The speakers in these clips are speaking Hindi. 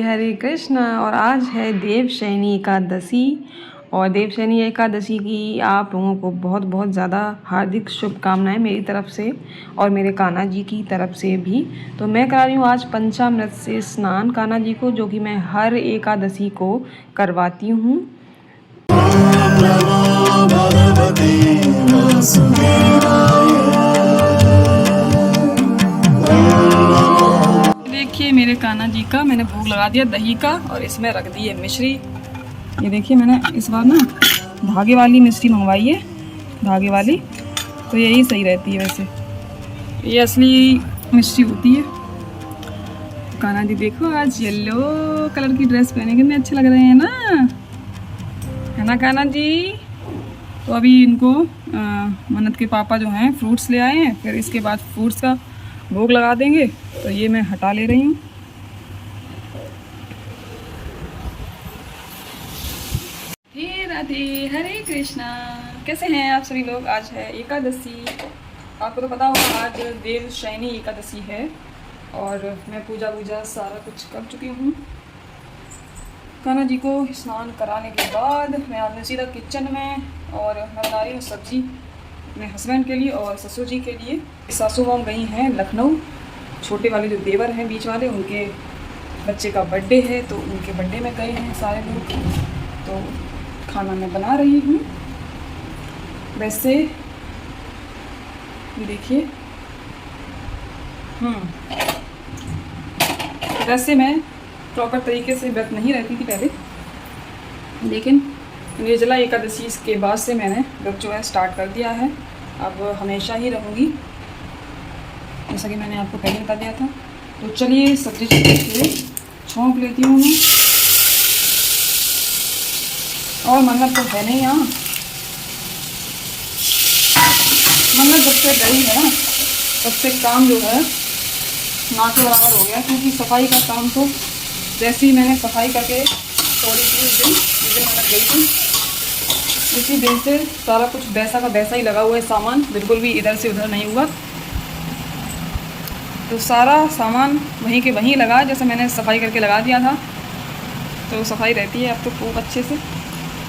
हरे कृष्णा। और आज है देवशयनी एकादशी। और देवशयनी एकादशी की आप लोगों को बहुत बहुत ज़्यादा हार्दिक शुभकामनाएं मेरी तरफ से और मेरे कान्हा जी की तरफ से भी। तो मैं करा रही हूँ आज पंचामृत से स्नान कान्हा जी को, जो कि मैं हर एकादशी को करवाती हूँ। देखिए मेरे कान्हा जी का मैंने भोग लगा दिया दही का, और इसमें रख दी है मिश्री। ये देखिए मैंने इस बार ना धागे वाली मिश्री मंगवाई है, धागे वाली, तो यही सही रहती है। वैसे ये असली मिश्री होती है। कान्हा जी देखो आज येलो कलर की ड्रेस पहने कितने अच्छे लग रहे हैं ना, है ना कान्हा जी। तो अभी इनको मन्नत के पापा जो हैं फ्रूट्स ले आए हैं, फिर इसके बाद फ्रूट्स का भोग लगा देंगे। तो ये मैं हटा ले रही हूँ। राधे हरे कृष्णा। कैसे हैं आप सभी लोग। आज है एकादशी, आपको तो पता होगा आज देवशयनी एकादशी है। और मैं पूजा सारा कुछ कर चुकी हूँ। कान्हा जी को स्नान कराने के बाद मैं आने सीधा किचन में, और मैं बना रही हूँ सब्जी अपने हस्बैंड के लिए और ससुर जी के लिए। सासू माम गई हैं लखनऊ, छोटे वाले जो देवर हैं बीच वाले, उनके बच्चे का बर्थडे है, तो उनके बर्थडे में गए हैं सारे लोग। तो खाना मैं बना रही हूँ। वैसे ये देखिए, वैसे मैं प्रॉपर तरीके से व्रत नहीं रहती थी पहले, लेकिन निर्जला एकादशी के बाद से मैंने व्रत जो है स्टार्ट कर दिया है। अब हमेशा ही रहूँगी, जैसा कि मैंने आपको पहले बता दिया था। तो चलिए सब्जी छोंक लेती हूँ मैं। और मन्नत तो है नहीं यहाँ, मन्नत जब से गई है ना तब से काम जो है ना के बराबर हो गया। क्योंकि सफाई का काम तो जैसे ही मैंने सफाई करके छोड़ी थी उस दिन मन्नत गई थी, उसी दिन से सारा कुछ वैसा का वैसा ही लगा हुआ है। सामान बिल्कुल भी इधर से उधर नहीं हुआ। तो सारा सामान वहीं के वहीं लगा, जैसे मैंने सफाई करके लगा दिया था। तो सफाई रहती है अब तो खूब अच्छे से,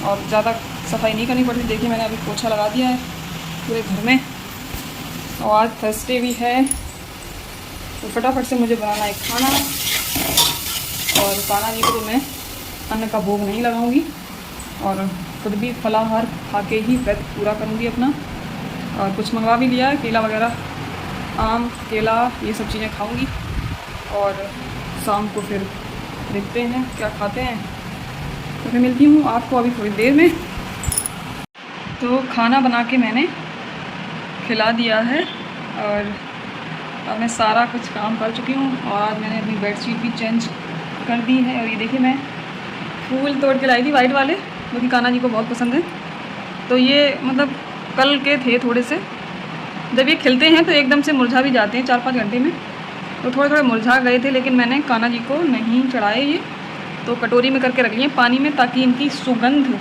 और ज़्यादा सफाई नहीं करनी पड़ती। देखिए मैंने अभी पोछा लगा दिया है पूरे घर में। और आज थर्सडे भी है, तो फटाफट से मुझे बनाना है खाना। और कान्हा जी को तो मैं अन्न का भोग नहीं लगाऊंगी, और खुद भी फलाहार खा के ही व्रत पूरा करूंगी अपना। और कुछ मंगवा भी लिया है, केला वगैरह, आम केला ये सब चीज़ें खाऊंगी। और शाम को फिर देखते हैं क्या खाते हैं। तो फिर मिलती हूँ आपको अभी थोड़ी देर में। तो खाना बना के मैंने खिला दिया है, और अब मैं सारा कुछ काम कर चुकी हूँ। और आज मैंने अपनी बेडशीट भी चेंज कर दी है। और ये देखिए मैं फूल तोड़ के लाई थी वाइट वाले, जो कि कान्हा जी को बहुत पसंद है। तो ये मतलब कल के थे थोड़े से, जब ये खिलते हैं तो एकदम से मुरझा भी जाते हैं 4-5 घंटे में। तो थोड़े थोड़े मुरझा गए थे, लेकिन मैंने कान्हा जी को नहीं चढ़ाए ये। तो कटोरी में करके रख लिए पानी में, ताकि इनकी सुगंध,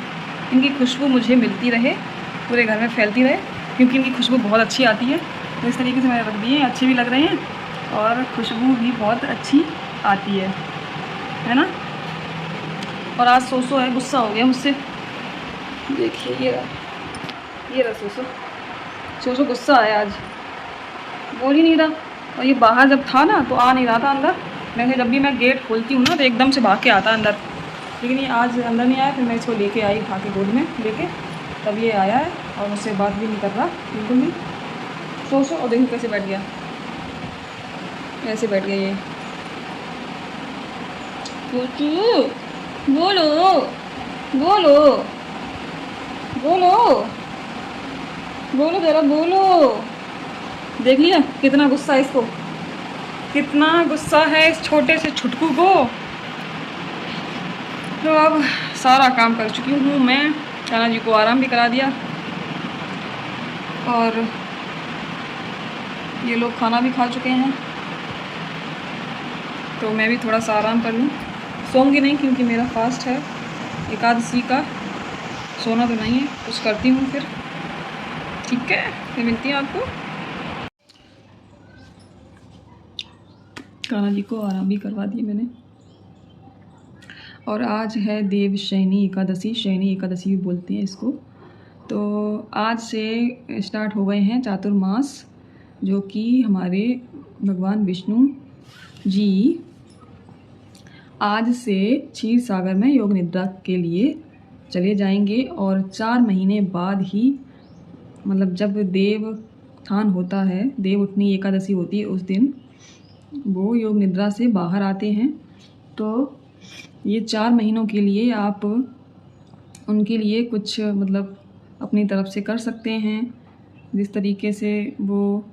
इनकी खुशबू मुझे मिलती रहे, पूरे घर में फैलती रहे, क्योंकि इनकी खुशबू बहुत अच्छी आती है। तो इस तरीके से मैंने रख दिए, अच्छे भी लग रहे हैं और खुशबू भी बहुत अच्छी आती है ना। और आज सोसो है, गुस्सा हो गया मुझसे। देखिए ये रहा सोसो गुस्सा है आज, बोल ही नहीं रहा। और ये बाहर जब था ना तो आ नहीं रहा था अंदर। मैं जब भी मैं गेट खोलती हूँ ना तो एकदम से भाग के आता अंदर, लेकिन ये आज अंदर नहीं आया। फिर मैं इसको लेके आई, खा के गोद में लेके, तब ये आया है। और मुझसे बात भी नहीं कर रहा बिल्कुल भी। सोचो, और देखो कैसे बैठ गया, ऐसे बैठ गया ये। बोलो बोलो बोलो बोलो जरा बोलो। देख लिया कितना गुस्सा है इसको, कितना गुस्सा है इस छोटे से छुटकू को। तो अब सारा काम कर चुकी हूँ मैं, कान्हा जी को आराम भी करा दिया। और ये लोग खाना भी खा चुके हैं, तो मैं भी थोड़ा सा आराम कर लूँ। सोऊंगी नहीं क्योंकि मेरा फास्ट है एकादशी का, सोना तो नहीं है। कुछ करती हूँ फिर, ठीक है, फिर मिलती हूँ आपको। कान्हा जी को आराम भी करवा दिए मैंने। और आज है देवशयनी एकादशी, शयनी एकादशी भी बोलते हैं इसको। तो आज से स्टार्ट हो गए हैं चातुर्मास, जो कि हमारे भगवान विष्णु जी आज से क्षीर सागर में योग निद्रा के लिए चले जाएंगे। और 4 महीने बाद ही, मतलब जब देवोत्थान होता है, देव उठनी एकादशी होती है, उस दिन वो योग निद्रा से बाहर आते हैं। तो ये 4 महीनों के लिए आप उनके लिए कुछ मतलब अपनी तरफ से कर सकते हैं, जिस तरीके से वो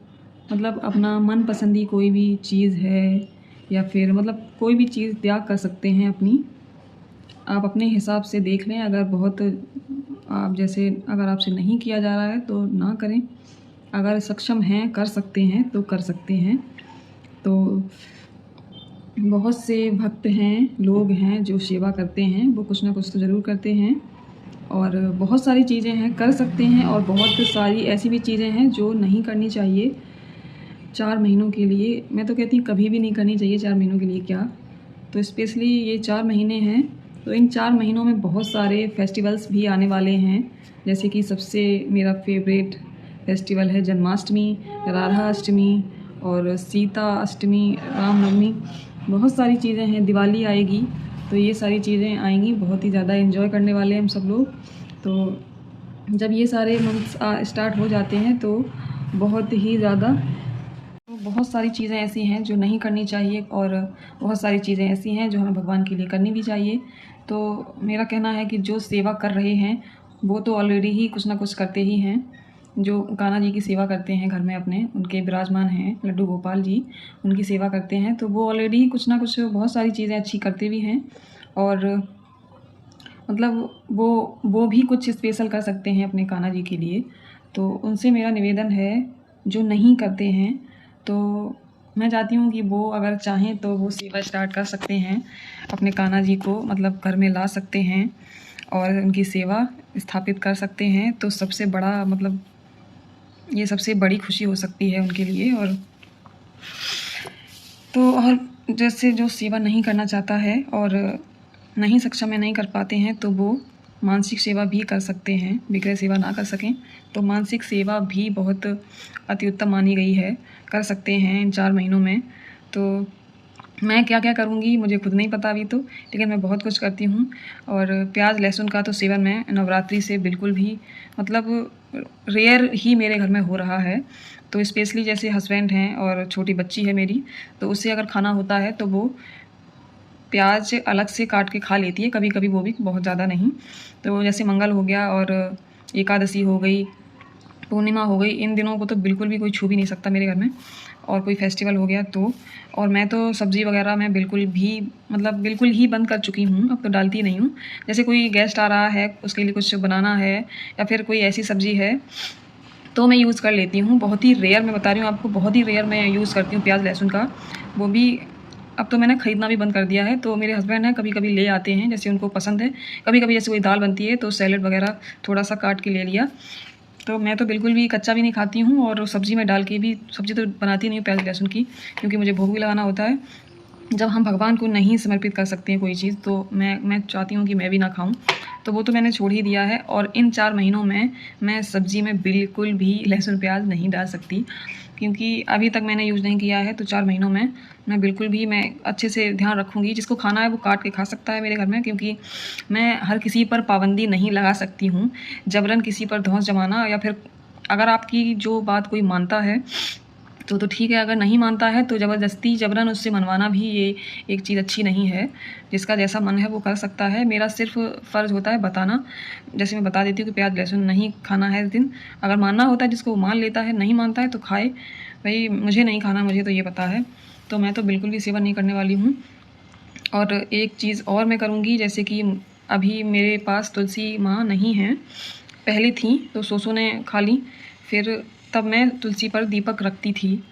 मतलब अपना मनपसंदी कोई भी चीज़ है या फिर मतलब कोई भी चीज़ त्याग कर सकते हैं अपनी। आप अपने हिसाब से देख लें, अगर बहुत आप जैसे अगर आपसे नहीं किया जा रहा है तो ना करें, अगर सक्षम हैं कर सकते हैं तो कर सकते हैं। तो बहुत से भक्त हैं, लोग हैं जो सेवा करते हैं, वो कुछ ना कुछ तो ज़रूर करते हैं और बहुत सारी चीज़ें हैं कर सकते हैं, और बहुत सारी ऐसी भी चीज़ें हैं जो नहीं करनी चाहिए 4 महीनों के लिए। मैं तो कहती हूँ कभी भी नहीं करनी चाहिए 4 महीनों के लिए क्या, तो स्पेशली ये 4 महीने हैं। तो इन 4 महीनों में बहुत सारे फेस्टिवल्स भी आने वाले हैं, जैसे कि सबसे मेरा फेवरेट फेस्टिवल है जन्माष्टमी, राधा अष्टमी और सीता अष्टमी, रामनवमी, बहुत सारी चीज़ें हैं, दिवाली आएगी। तो ये सारी चीज़ें आएंगी, बहुत ही ज़्यादा एंजॉय करने वाले हैं हम सब लोग। तो जब ये सारे मंथ्स स्टार्ट हो जाते हैं तो बहुत ही ज़्यादा बहुत सारी चीज़ें ऐसी हैं जो नहीं करनी चाहिए और बहुत सारी चीज़ें ऐसी हैं जो हमें भगवान के लिए करनी भी चाहिए। तो मेरा कहना है कि जो सेवा कर रहे हैं वो तो ऑलरेडी ही कुछ ना कुछ करते ही हैं। जो कान्हा जी की सेवा करते हैं घर में अपने, उनके विराजमान हैं लड्डू गोपाल जी, उनकी सेवा करते हैं, तो वो ऑलरेडी कुछ ना कुछ बहुत सारी चीज़ें अच्छी करते भी हैं। और मतलब वो भी कुछ स्पेशल कर सकते हैं अपने कान्हा जी के लिए। तो उनसे मेरा निवेदन है, जो नहीं करते हैं तो मैं चाहती हूँ कि वो अगर चाहें तो वो सेवा स्टार्ट कर सकते हैं, अपने कान्हा जी को मतलब घर में ला सकते हैं और उनकी सेवा स्थापित कर सकते हैं। तो सबसे बड़ा मतलब ये सबसे बड़ी खुशी हो सकती है उनके लिए। और जैसे जो सेवा नहीं करना चाहता है और नहीं सक्षम है, नहीं कर पाते हैं, तो वो मानसिक सेवा भी कर सकते हैं। विग्रह सेवा ना कर सकें तो मानसिक सेवा भी बहुत अति उत्तम मानी गई है, कर सकते हैं इन 4 महीनों में। तो मैं क्या क्या करूँगी मुझे खुद नहीं पता अभी तो, लेकिन मैं बहुत कुछ करती हूँ। और प्याज लहसुन का तो सेवन मैं नवरात्रि से बिल्कुल भी मतलब रेयर ही मेरे घर में हो रहा है। तो स्पेशली जैसे हस्बैंड हैं और छोटी बच्ची है मेरी, तो उससे अगर खाना होता है तो वो प्याज अलग से काट के खा लेती है, कभी कभी, वो भी बहुत ज़्यादा नहीं। तो जैसे मंगल हो गया और एकादशी हो गई, पूर्णिमा हो गई, इन दिनों को तो बिल्कुल भी कोई छू भी नहीं सकता मेरे घर में। और कोई फेस्टिवल हो गया तो, और मैं तो सब्ज़ी वगैरह मैं बिल्कुल भी मतलब बिल्कुल ही बंद कर चुकी हूँ, अब तो डालती नहीं हूँ। जैसे कोई गेस्ट आ रहा है, उसके लिए कुछ बनाना है या फिर कोई ऐसी सब्ज़ी है तो मैं यूज़ कर लेती हूँ। बहुत ही रेयर, मैं बता रही हूँ आपको, बहुत ही रेयर मैं यूज़ करती हूँ प्याज लहसुन का। वो भी अब तो मैंने ख़रीदना भी बंद कर दिया है। तो मेरे हस्बैंड हैं, कभी कभी ले आते हैं, जैसे उनको पसंद है। कभी कभी जैसे कोई दाल बनती है तो सैलेड वगैरह थोड़ा सा काट के ले लिया। तो मैं तो बिल्कुल भी कच्चा भी नहीं खाती हूँ, और सब्ज़ी में डाल के भी, सब्ज़ी तो बनाती नहीं हूँ प्याज लहसुन की, क्योंकि मुझे भोग भी लगाना होता है। जब हम भगवान को नहीं समर्पित कर सकते हैं कोई चीज़, तो मैं चाहती हूँ कि मैं भी ना खाऊँ। तो वो तो मैंने छोड़ ही दिया है। और इन 4 महीनों में मैं सब्ज़ी में बिल्कुल भी लहसुन प्याज नहीं डाल सकती, क्योंकि अभी तक मैंने यूज़ नहीं किया है। तो 4 महीनों में मैं बिल्कुल भी, मैं अच्छे से ध्यान रखूँगी। जिसको खाना है वो काट के खा सकता है मेरे घर में, क्योंकि मैं हर किसी पर पाबंदी नहीं लगा सकती हूँ। जबरन किसी पर धौंस जमाना, या फिर अगर आपकी जो बात कोई मानता है तो ठीक है, अगर नहीं मानता है तो ज़बरदस्ती जबरन उससे मनवाना भी ये एक चीज़ अच्छी नहीं है। जिसका जैसा मन है वो कर सकता है। मेरा सिर्फ फ़र्ज़ होता है बताना, जैसे मैं बता देती हूँ कि प्याज लहसुन नहीं खाना है इस दिन। अगर मानना होता है जिसको, वो मान लेता है, नहीं मानता है तो खाए भाई, मुझे नहीं खाना, मुझे तो ये पता है। तो मैं तो बिल्कुल भी सेवा नहीं करने वाली हूँ। और एक चीज़ और मैं करूँगी, जैसे कि अभी मेरे पास तुलसी माँ नहीं है, पहले थी तो सोसो ने खा ली, फिर तब मैं तुलसी पर दीपक रखती थी,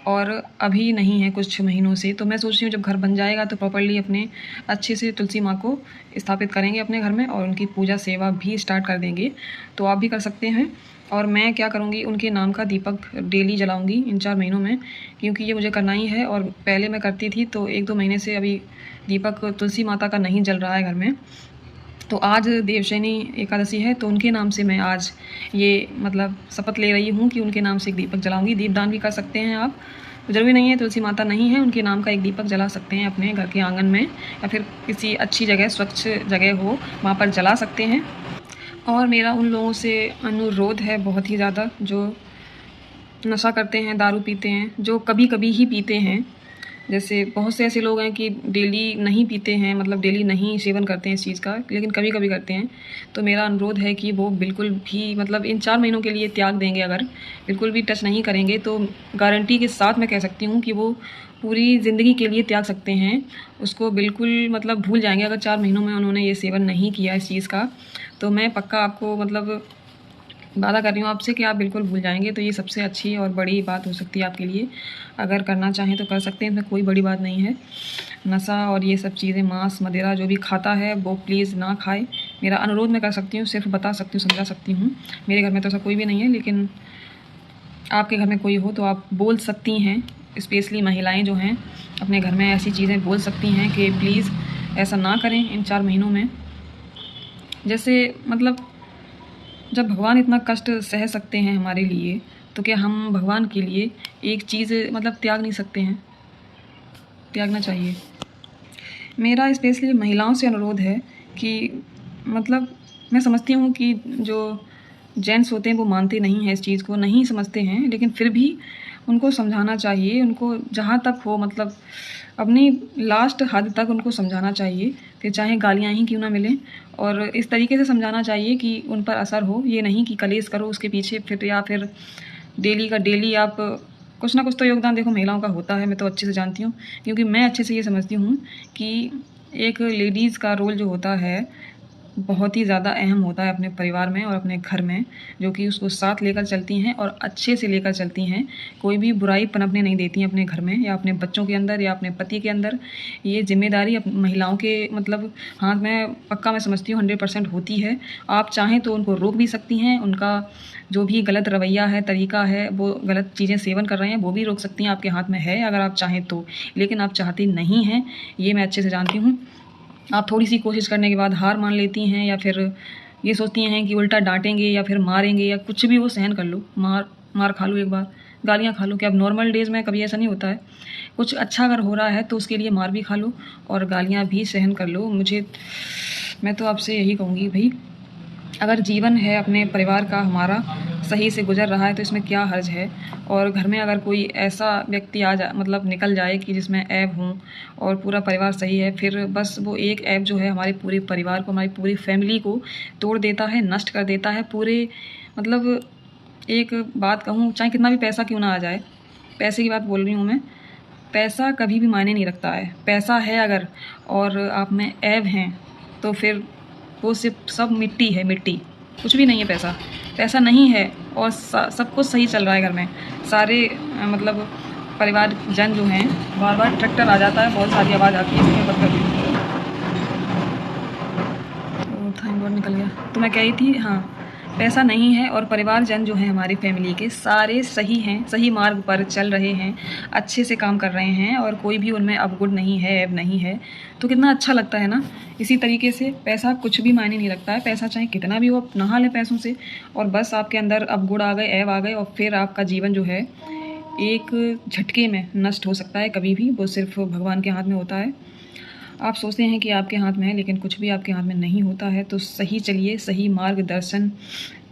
और अभी नहीं है कुछ महीनों से। तो मैं सोच रही हूँ जब घर बन जाएगा तो प्रॉपर्ली अपने अच्छे से तुलसी माँ को स्थापित करेंगे अपने घर में, और उनकी पूजा सेवा भी स्टार्ट कर देंगे। तो आप भी कर सकते हैं। और मैं क्या करूँगी, उनके नाम का दीपक डेली जलाऊँगी इन 4 महीनों में, क्योंकि ये मुझे करना ही है। और पहले मैं करती थी तो 1-2 महीने से अभी दीपक तुलसी माता का नहीं जल रहा है घर में। तो आज देवशयनी एकादशी है, तो उनके नाम से मैं आज ये मतलब शपथ ले रही हूँ कि उनके नाम से एक दीपक जलाऊंगी। दीपदान भी कर सकते हैं आप, तो ज़रूरी नहीं है तुलसी माता नहीं है, उनके नाम का एक दीपक जला सकते हैं अपने घर के आंगन में, या फिर किसी अच्छी जगह, स्वच्छ जगह हो वहाँ पर जला सकते हैं। और मेरा उन लोगों से अनुरोध है बहुत ही ज़्यादा, जो नशा करते हैं, दारू पीते हैं, जो कभी कभी ही पीते हैं। जैसे बहुत से ऐसे लोग हैं कि डेली नहीं पीते हैं, मतलब डेली नहीं सेवन करते हैं इस चीज़ का, लेकिन कभी कभी करते हैं। तो मेरा अनुरोध है कि वो बिल्कुल भी मतलब इन 4 महीनों के लिए त्याग देंगे। अगर बिल्कुल भी टच नहीं करेंगे तो गारंटी के साथ मैं कह सकती हूँ कि वो पूरी ज़िंदगी के लिए त्याग सकते हैं। उसको बिल्कुल मतलब भूल जाएंगे अगर 4 महीनों में उन्होंने ये सेवन नहीं किया इस चीज़ का। तो मैं पक्का आपको मतलब वादा कर रही हूँ आपसे कि आप बिल्कुल भूल जाएंगे। तो ये सबसे अच्छी और बड़ी बात हो सकती है आपके लिए। अगर करना चाहें तो कर सकते हैं, इसमें कोई बड़ी बात नहीं है। नशा और ये सब चीज़ें, मांस मदिरा जो भी खाता है वो प्लीज़ ना खाए। मेरा अनुरोध मैं कर सकती हूँ, सिर्फ बता सकती हूँ, समझा सकती हूँ। मेरे घर में तो ऐसा कोई भी नहीं है, लेकिन आपके घर में कोई हो तो आप बोल सकती हैं। स्पेशली महिलाएँ जो हैं अपने घर में ऐसी चीज़ें बोल सकती हैं कि प्लीज़ ऐसा ना करें इन 4 महीनों में। जैसे मतलब जब भगवान इतना कष्ट सह सकते हैं हमारे लिए, तो क्या हम भगवान के लिए एक चीज़ मतलब त्याग नहीं सकते हैं? त्यागना चाहिए। मेरा स्पेशली महिलाओं से अनुरोध है कि मतलब मैं समझती हूँ कि जो जेंट्स होते हैं वो मानते नहीं हैं इस चीज़ को, नहीं समझते हैं, लेकिन फिर भी उनको समझाना चाहिए। उनको जहाँ तक हो मतलब अपनी लास्ट हद तक उनको समझाना चाहिए, फिर चाहे गालियाँ ही क्यों ना मिलें। और इस तरीके से समझाना चाहिए कि उन पर असर हो, ये नहीं कि कलेश करो उसके पीछे फिर, या फिर डेली का डेली आप कुछ ना कुछ तो योगदान देखो महिलाओं का होता है, मैं तो अच्छे से जानती हूँ। क्योंकि मैं अच्छे से ये समझती हूँ कि एक लेडीज़ का रोल जो होता है बहुत ही ज़्यादा अहम होता है अपने परिवार में और अपने घर में, जो कि उसको साथ लेकर चलती हैं और अच्छे से लेकर चलती हैं। कोई भी बुराई पनपने नहीं देती हैं अपने घर में, या अपने बच्चों के अंदर, या अपने पति के अंदर। ये जिम्मेदारी महिलाओं के मतलब हाथ में पक्का मैं समझती हूँ 100% होती है। आप चाहें तो उनको रोक भी सकती हैं, उनका जो भी गलत रवैया है, तरीका है, वो गलत चीज़ें सेवन कर रहे हैं वो भी रोक सकती हैं, आपके हाथ में है अगर आप चाहें तो। लेकिन आप चाहती नहीं हैं, ये मैं अच्छे से जानती हूँ। आप थोड़ी सी कोशिश करने के बाद हार मान लेती हैं, या फिर ये सोचती हैं कि उल्टा डांटेंगे या फिर मारेंगे या कुछ भी, वो सहन कर लो, मार खा लो, एक बार गालियाँ खा लो। कि अब नॉर्मल डेज़ में कभी ऐसा नहीं होता है, कुछ अच्छा अगर हो रहा है तो उसके लिए मार भी खा लो और गालियाँ भी सहन कर लो। मैं तो आपसे यही कहूँगी भाई, अगर जीवन है अपने परिवार का हमारा सही से गुजर रहा है तो इसमें क्या हर्ज है। और घर में अगर कोई ऐसा व्यक्ति आ जा मतलब निकल जाए कि जिसमें ऐब हों और पूरा परिवार सही है, फिर बस वो एक ऐब जो है हमारे पूरे परिवार को, हमारी पूरी फैमिली को तोड़ देता है, नष्ट कर देता है पूरे। मतलब एक बात कहूँ, चाहे कितना भी पैसा क्यों ना आ जाए, पैसे की बात बोल रही हूँ मैं, पैसा कभी भी मायने नहीं रखता है। पैसा है अगर और आप में ऐब हैं तो फिर वो सिर्फ सब मिट्टी है, मिट्टी, कुछ भी नहीं है। पैसा नहीं है और सब कुछ सही चल रहा है घर में। सारे मतलब परिवार जन जो हैं, बार बार ट्रैक्टर आ जाता है, बहुत सारी आवाज़ आती है, इसमें बंद कर दी। टाइम बहुत निकल गया। तो मैं कह रही थी, हाँ, पैसा नहीं है और परिवारजन जो हैं हमारी फैमिली के सारे सही हैं, सही मार्ग पर चल रहे हैं, अच्छे से काम कर रहे हैं और कोई भी उनमें अवगुण नहीं है, ऐब नहीं है। तो कितना अच्छा लगता है ना। इसी तरीके से पैसा कुछ भी मायने नहीं रखता है। पैसा चाहे कितना भी हो, नहा ले पैसों से, और बस आपके अंदर अवगुण आ गए, ऐब आ गए, और फिर आपका जीवन जो है एक झटके में नष्ट हो सकता है कभी भी। वो सिर्फ भगवान के हाथ में होता है। आप सोचते हैं कि आपके हाथ में है, लेकिन कुछ भी आपके हाथ में नहीं होता है। तो सही चलिए, सही मार्गदर्शन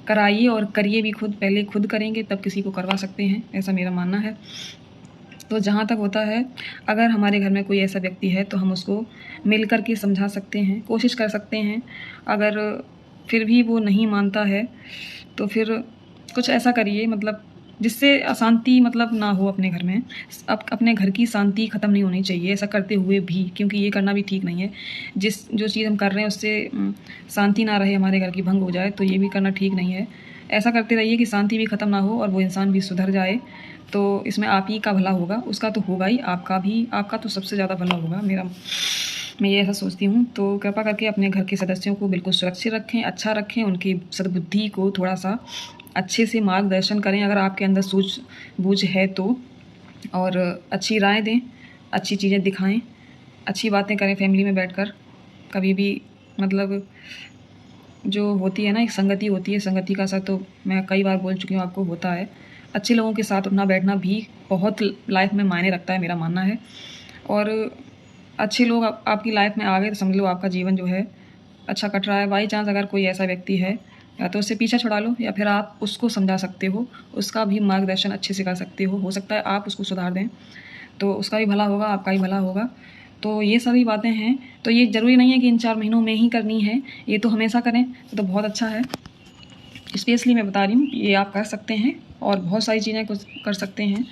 कराइए और करिए भी खुद। पहले खुद करेंगे तब किसी को करवा सकते हैं, ऐसा मेरा मानना है। तो जहाँ तक होता है, अगर हमारे घर में कोई ऐसा व्यक्ति है तो हम उसको मिल कर के समझा सकते हैं, कोशिश कर सकते हैं। अगर फिर भी वो नहीं मानता है तो फिर कुछ ऐसा करिए मतलब जिससे अशांति मतलब ना हो अपने घर में। अपने घर की शांति ख़त्म नहीं होनी चाहिए ऐसा करते हुए भी, क्योंकि ये करना भी ठीक नहीं है। जो चीज़ हम कर रहे हैं उससे शांति ना रहे, हमारे घर की भंग हो जाए, तो ये भी करना ठीक नहीं है। ऐसा करते रहिए कि शांति भी ख़त्म ना हो और वो इंसान भी सुधर जाए। तो इसमें आप ही का भला होगा, उसका तो होगा ही, आपका तो सबसे ज़्यादा भला होगा। मैं ये ऐसा सोचती हूँ। तो कृपा करके अपने घर के सदस्यों को बिल्कुल सुरक्षित रखें, अच्छा रखें, उनकी सद्बुद्धि को थोड़ा सा अच्छे से मार्गदर्शन करें अगर आपके अंदर सूझबूझ है तो, और अच्छी राय दें, अच्छी चीज़ें दिखाएं। अच्छी बातें करें फैमिली में बैठकर। कभी भी मतलब जो होती है ना, एक संगति होती है, संगति का असर तो मैं कई बार बोल चुकी हूँ आपको, होता है। अच्छे लोगों के साथ उठना बैठना भी बहुत लाइफ में मायने रखता है, मेरा मानना है। और अच्छे लोग आपकी लाइफ में आ गए तो समझ लो आपका जीवन जो है अच्छा कट रहा है। बाई चांस अगर कोई ऐसा व्यक्ति है, या तो उससे पीछा छुड़ा लो, या फिर आप उसको समझा सकते हो, उसका भी मार्गदर्शन अच्छे से कर सकते हो सकता है आप उसको सुधार दें, तो उसका भी भला होगा, आपका भी भला होगा। तो ये सारी बातें हैं। तो ये ज़रूरी नहीं है कि इन 4 महीनों में ही करनी है, ये तो हमेशा करें तो बहुत अच्छा है। स्पेशली मैं बता रही हूँ, ये आप कर सकते हैं और बहुत सारी चीज़ें कर सकते हैं।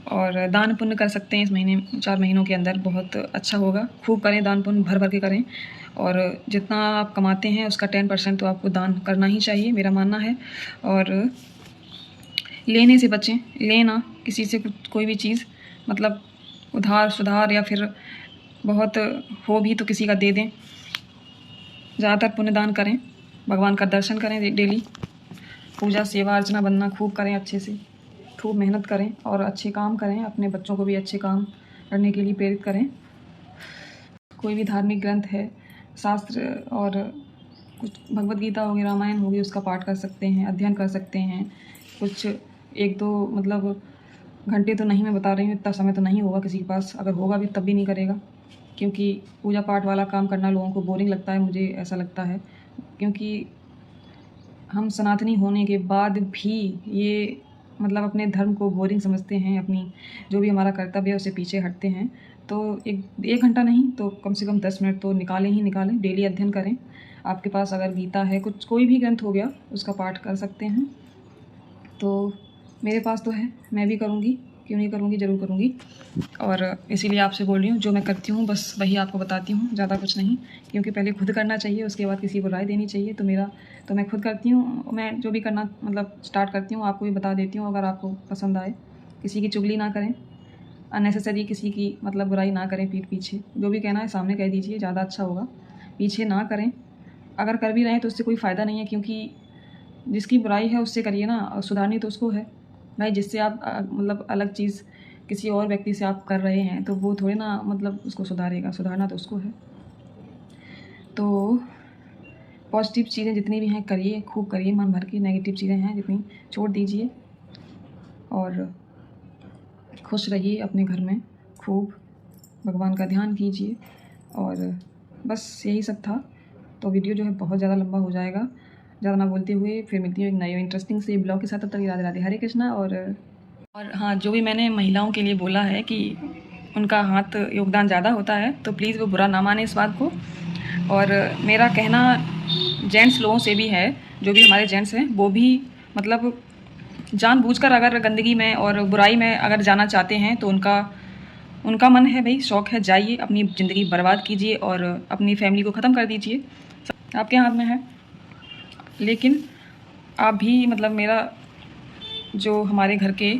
और दान पुण्य कर सकते हैं इस महीने 4 महीनों के अंदर, बहुत अच्छा होगा। खूब करें दान पुण्य, भर भर के करें। और जितना आप कमाते हैं उसका 10% तो आपको दान करना ही चाहिए, मेरा मानना है। और लेने से बचें, लेना किसी से कोई भी चीज़, मतलब उधार सुधार, या फिर बहुत हो भी तो किसी का दे दें। ज़्यादातर पुण्यदान करें, भगवान का दर्शन करें डेली, पूजा सेवा अर्चना वंदना खूब करें, अच्छे से खूब मेहनत करें और अच्छे काम करें। अपने बच्चों को भी अच्छे काम करने के लिए प्रेरित करें। कोई भी धार्मिक ग्रंथ है, शास्त्र और कुछ भगवद गीता होगी, रामायण होगी, उसका पाठ कर सकते हैं, अध्ययन कर सकते हैं। कुछ 1-2 मतलब घंटे तो नहीं, मैं बता रही हूँ, इतना समय तो नहीं होगा किसी के पास, अगर होगा भी तब भी नहीं करेगा, क्योंकि पूजा पाठ वाला काम करना लोगों को बोरिंग लगता है, मुझे ऐसा लगता है। क्योंकि हम सनातनी होने के बाद भी ये मतलब अपने धर्म को बोरिंग समझते हैं, अपनी जो भी हमारा कर्तव्य है उससे पीछे हटते हैं। तो एक घंटा नहीं तो कम से कम 10 मिनट तो निकालें ही निकालें, डेली अध्ययन करें। आपके पास अगर गीता है, कुछ कोई भी ग्रंथ हो गया, उसका पाठ कर सकते हैं। तो मेरे पास तो है, मैं भी करूँगी, क्यों नहीं करूँगी, ज़रूर करूँगी। और इसीलिए आपसे बोल रही हूँ, जो मैं करती हूँ बस वही आपको बताती हूँ, ज़्यादा कुछ नहीं। क्योंकि पहले खुद करना चाहिए, उसके बाद किसी को राय देनी चाहिए। तो मैं खुद करती हूँ, मैं जो भी करना मतलब स्टार्ट करती हूँ आपको भी बता देती हूँ, अगर आपको पसंद आए। किसी की चुगली ना करें, अननेसेसरी किसी की मतलब बुराई ना करें पीठ पीछे। जो भी कहना है सामने कह दीजिए, ज़्यादा अच्छा होगा। पीछे ना करें, अगर कर भी रहे हैं तो उससे कोई फ़ायदा नहीं है, क्योंकि जिसकी बुराई है उससे करिए ना, और सुधारनी तो उसको है भाई। जिससे आप मतलब अलग चीज़ किसी और व्यक्ति से आप कर रहे हैं, तो वो थोड़े ना मतलब उसको सुधारेगा, सुधारना तो उसको है। तो पॉजिटिव चीज़ें जितनी भी हैं करिए, खूब करिए मन भर के। नेगेटिव चीज़ें हैं जितनी छोड़ दीजिए, और खुश रहिए अपने घर में, खूब भगवान का ध्यान कीजिए। और बस यही सब था। तो वीडियो जो है बहुत ज़्यादा लंबा हो जाएगा, ज़्यादा ना बोलते हुए फिर मिलती हूँ एक नए इंटरेस्टिंग से ब्लॉग के साथ। तब तक राधे राधे, हरे कृष्णा। और हाँ, जो भी मैंने महिलाओं के लिए बोला है कि उनका हाथ योगदान ज़्यादा होता है, तो प्लीज़ वो बुरा ना माने इस बात को। और मेरा कहना जेंट्स लोगों से भी है, जो भी हमारे जेंट्स हैं वो भी मतलब जानबूझकर अगर गंदगी में और बुराई में अगर जाना चाहते हैं तो उनका मन है भाई, शौक़ है, जाइए, अपनी ज़िंदगी बर्बाद कीजिए और अपनी फैमिली को ख़त्म कर दीजिए, आपके हाथ में है। लेकिन आप भी मतलब मेरा जो हमारे घर के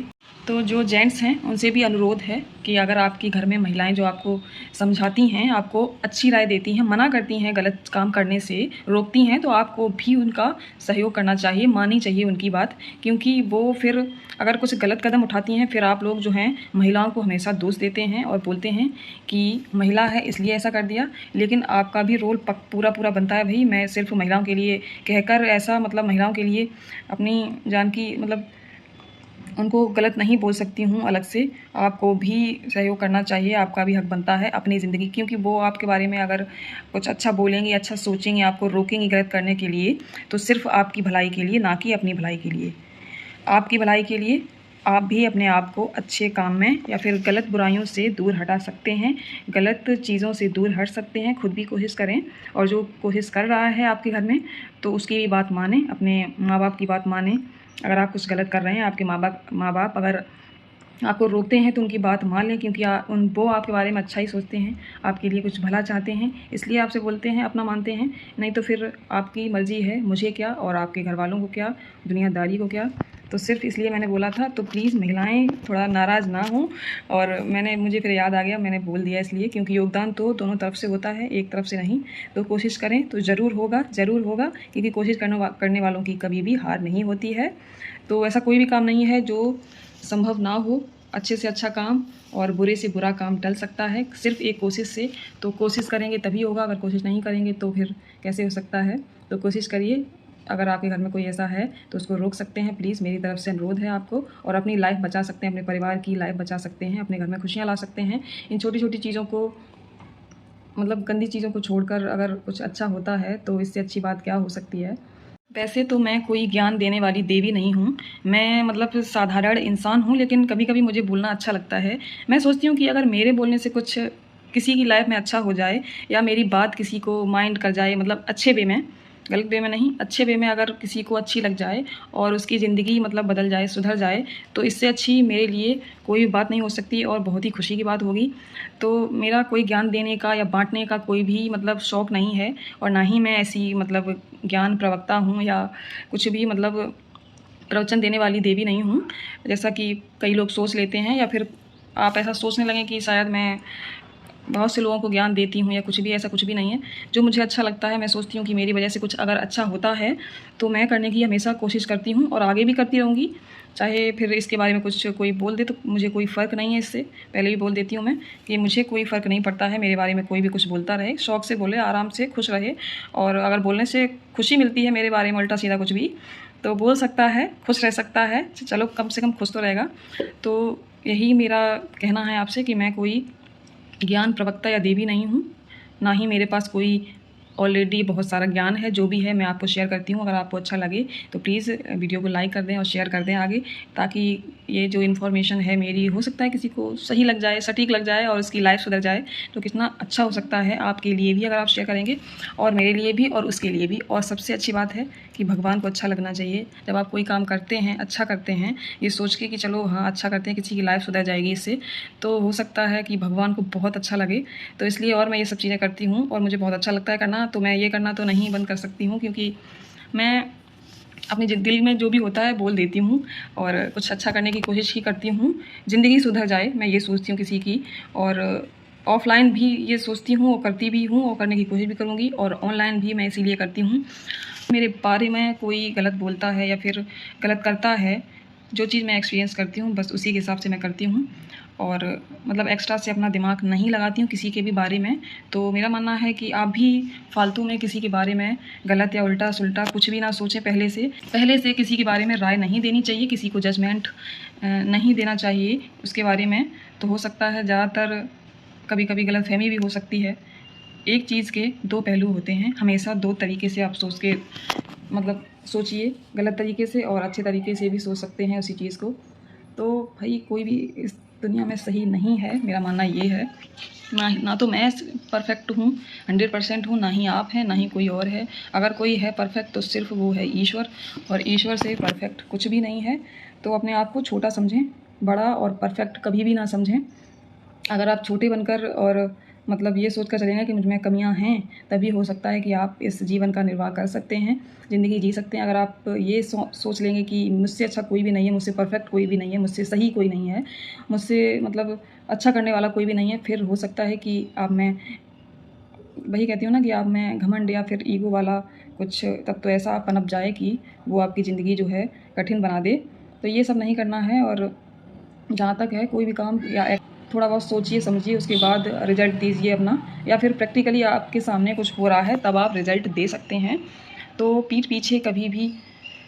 तो जो जेंट्स हैं उनसे भी अनुरोध है कि अगर आपकी घर में महिलाएं जो आपको समझाती हैं, आपको अच्छी राय देती हैं, मना करती हैं, गलत काम करने से रोकती हैं, तो आपको भी उनका सहयोग करना चाहिए, माननी चाहिए उनकी बात। क्योंकि वो फिर अगर कुछ गलत कदम उठाती हैं, फिर आप लोग जो हैं महिलाओं को हमेशा दोष देते हैं और बोलते हैं कि महिला है इसलिए ऐसा कर दिया। लेकिन आपका भी रोल पूरा बनता है भाई। मैं सिर्फ महिलाओं के लिए कहकर ऐसा मतलब महिलाओं के लिए अपनी जान की मतलब उनको गलत नहीं बोल सकती हूँ अलग से। आपको भी सहयोग करना चाहिए, आपका भी हक बनता है अपनी ज़िंदगी। क्योंकि वो आपके बारे में अगर कुछ अच्छा बोलेंगे, अच्छा सोचेंगे, आपको रोकेंगे गलत करने के लिए, तो सिर्फ आपकी भलाई के लिए, ना कि अपनी भलाई के लिए। आपकी भलाई के लिए आप भी अपने आप को अच्छे काम में या फिर गलत बुराइयों से दूर हटा सकते हैं, गलत चीज़ों से दूर हट सकते हैं। खुद भी कोशिश करें, और जो कोशिश कर रहा है आपके घर में तो उसकी भी बात मानें, अपने माँ बाप की बात मानें। अगर आप कुछ गलत कर रहे हैं, आपके माँ बाप अगर आपको रोकते हैं तो उनकी बात मान लें, क्योंकि वो आपके बारे में अच्छा ही सोचते हैं, आपके लिए कुछ भला चाहते हैं, इसलिए आपसे बोलते हैं, अपना मानते हैं। नहीं तो फिर आपकी मर्ज़ी है, मुझे क्या और आपके घर वालों को क्या, दुनियादारी को क्या। तो सिर्फ इसलिए मैंने बोला था। तो प्लीज़ महिलाएं थोड़ा नाराज़ ना हों। और मुझे फिर याद आ गया, मैंने बोल दिया इसलिए, क्योंकि योगदान तो दोनों तरफ से होता है, एक तरफ से नहीं। तो कोशिश करें तो ज़रूर होगा, क्योंकि कोशिश करने वालों की कभी भी हार नहीं होती है। तो ऐसा कोई भी काम नहीं है जो संभव ना हो। अच्छे से अच्छा काम और बुरे से बुरा काम टल सकता है सिर्फ एक कोशिश से। तो कोशिश करेंगे तभी होगा, अगर कोशिश नहीं करेंगे तो फिर कैसे हो सकता है। तो कोशिश करिए। अगर आपके घर में कोई ऐसा है तो उसको रोक सकते हैं, प्लीज़ मेरी तरफ से अनुरोध है आपको। और अपनी लाइफ बचा सकते हैं, अपने परिवार की लाइफ बचा सकते हैं, अपने घर में खुशियाँ ला सकते हैं। इन छोटी छोटी चीज़ों को, मतलब गंदी चीज़ों को छोड़कर अगर कुछ अच्छा होता है तो इससे अच्छी बात क्या हो सकती है। वैसे तो मैं कोई ज्ञान देने वाली देवी नहीं हूँ, मैं मतलब साधारण इंसान हूँ, लेकिन कभी कभी मुझे बोलना अच्छा लगता है। मैं सोचती हूँ कि अगर मेरे बोलने से कुछ किसी की लाइफ में अच्छा हो जाए, या मेरी बात किसी को माइंड कर जाए, मतलब अच्छे वे में, गलत वे में नहीं, अच्छे वे में अगर किसी को अच्छी लग जाए और उसकी ज़िंदगी मतलब बदल जाए, सुधर जाए, तो इससे अच्छी मेरे लिए कोई बात नहीं हो सकती और बहुत ही खुशी की बात होगी। तो मेरा कोई ज्ञान देने का या बांटने का कोई भी मतलब शौक़ नहीं है, और ना ही मैं ऐसी मतलब ज्ञान प्रवक्ता हूँ या कुछ भी मतलब प्रवचन देने वाली देवी नहीं हूँ, जैसा कि कई लोग सोच लेते हैं, या फिर आप ऐसा सोचने लगें कि शायद मैं बहुत से लोगों को ज्ञान देती हूँ या कुछ भी। ऐसा कुछ भी नहीं है। जो मुझे अच्छा लगता है, मैं सोचती हूँ कि मेरी वजह से कुछ अगर अच्छा होता है तो मैं करने की हमेशा कोशिश करती हूँ और आगे भी करती रहूँगी। चाहे फिर इसके बारे में कुछ कोई बोल दे तो मुझे कोई फ़र्क नहीं है। इससे पहले भी बोल देती हूँ मैं कि मुझे कोई फ़र्क नहीं पड़ता है, मेरे बारे में कोई भी कुछ बोलता रहे, शौक़ से बोले, आराम से खुश रहे। और अगर बोलने से खुशी मिलती है मेरे बारे में उल्टा सीधा कुछ भी, तो बोल सकता है, खुश रह सकता है। चलो कम से कम खुश तो रहेगा। तो यही मेरा कहना है आपसे कि मैं कोई ज्ञान प्रवक्ता या देवी नहीं हूँ, ना ही मेरे पास कोई ऑलरेडी बहुत सारा ज्ञान है। जो भी है मैं आपको शेयर करती हूँ। अगर आपको अच्छा लगे तो प्लीज़ वीडियो को लाइक कर दें और शेयर कर दें आगे, ताकि ये जो इन्फॉर्मेशन है मेरी, हो सकता है किसी को सही लग जाए, सटीक लग जाए और उसकी लाइफ सुधर जाए। तो कितना अच्छा हो सकता है आपके लिए भी अगर आप शेयर करेंगे, और मेरे लिए भी और उसके लिए भी। और सबसे अच्छी बात है कि भगवान को अच्छा लगना चाहिए। जब आप कोई काम करते हैं, अच्छा करते हैं, ये सोच के कि चलो हाँ अच्छा करते हैं, किसी की लाइफ सुधर जाएगी इससे, तो हो सकता है कि भगवान को बहुत अच्छा लगे। तो इसलिए और मैं ये सब चीज़ें करती हूँ और मुझे बहुत अच्छा लगता है करना। तो मैं ये करना तो नहीं बंद कर सकती हूँ, क्योंकि मैं अपने दिल में जो भी होता है बोल देती हूँ और कुछ अच्छा करने की कोशिश ही करती हूँ। ज़िंदगी सुधर जाए, मैं ये सोचती हूँ किसी की। और ऑफ़लाइन भी ये सोचती हूँ और करती भी हूँ और करने की कोशिश भी करूँगी, और ऑनलाइन भी मैं इसीलिए करती हूँ। मेरे बारे में कोई गलत बोलता है या फिर गलत करता है, जो चीज़ मैं एक्सपीरियंस करती हूँ बस उसी के हिसाब से मैं करती हूँ, और मतलब एक्स्ट्रा से अपना दिमाग नहीं लगाती हूँ किसी के भी बारे में। तो मेरा मानना है कि आप भी फालतू में किसी के बारे में गलत या उल्टा सुल्टा कुछ भी ना सोचें। पहले से किसी के बारे में राय नहीं देनी चाहिए, किसी को जजमेंट नहीं देना चाहिए उसके बारे में। तो हो सकता है ज़्यादातर कभी कभी गलतफहमी भी हो सकती है। एक चीज़ के दो पहलू होते हैं, हमेशा दो तरीके से आप सोच के मतलब सोचिए, गलत तरीके से और अच्छे तरीके से भी सोच सकते हैं उसी चीज़ को। तो भाई कोई भी इस दुनिया में सही नहीं है, मेरा मानना ये है। ना तो मैं परफेक्ट हूँ, 100% हूँ, ना ही आप हैं, ना ही कोई और है। अगर कोई है परफेक्ट तो सिर्फ वो है ईश्वर, और ईश्वर से परफेक्ट कुछ भी नहीं है। तो अपने आप को छोटा समझें, बड़ा और परफेक्ट कभी भी ना समझें। अगर आप छोटे बनकर और मतलब ये सोच कर चलेंगे कि मुझ में कमियां हैं, तभी हो सकता है कि आप इस जीवन का निर्वाह कर सकते हैं, ज़िंदगी जी सकते हैं। अगर आप ये सोच लेंगे कि मुझसे अच्छा कोई भी नहीं है, मुझसे परफेक्ट कोई भी नहीं है, मुझसे सही कोई नहीं है, मुझसे मतलब अच्छा करने वाला कोई भी नहीं है, फिर हो सकता है कि आप में, वही कहती हूँ ना कि आप में घमंड या फिर ईगो वाला कुछ तब तो ऐसा पनप जाए कि वो आपकी ज़िंदगी जो है कठिन बना दे। तो ये सब नहीं करना है। और जहाँ तक है कोई भी काम या थोड़ा बहुत सोचिए समझिए, उसके बाद रिज़ल्ट दीजिए अपना, या फिर प्रैक्टिकली आपके सामने कुछ हो रहा है तब आप रिज़ल्ट दे सकते हैं। तो पीठ पीछे कभी भी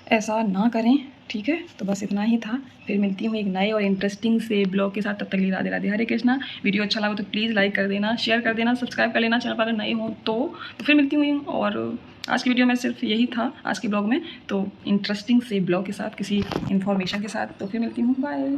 ऐसा ना करें, ठीक है। तो बस इतना ही था। फिर मिलती हूँ एक नए और इंटरेस्टिंग से ब्लॉग के साथ। तब तक लिए राधे राधे, हरे कृष्णा। वीडियो अच्छा लगा तो प्लीज़ लाइक कर देना, शेयर कर देना, सब्सक्राइब कर लेना चैनल पर अगर नए हो तो फिर मिलती हूँ। और आज की वीडियो में सिर्फ यही था, आज के ब्लॉग में। तो इंटरेस्टिंग से ब्लॉग के साथ, किसी इन्फॉर्मेशन के साथ। तो फिर मिलती हूँ, बाय।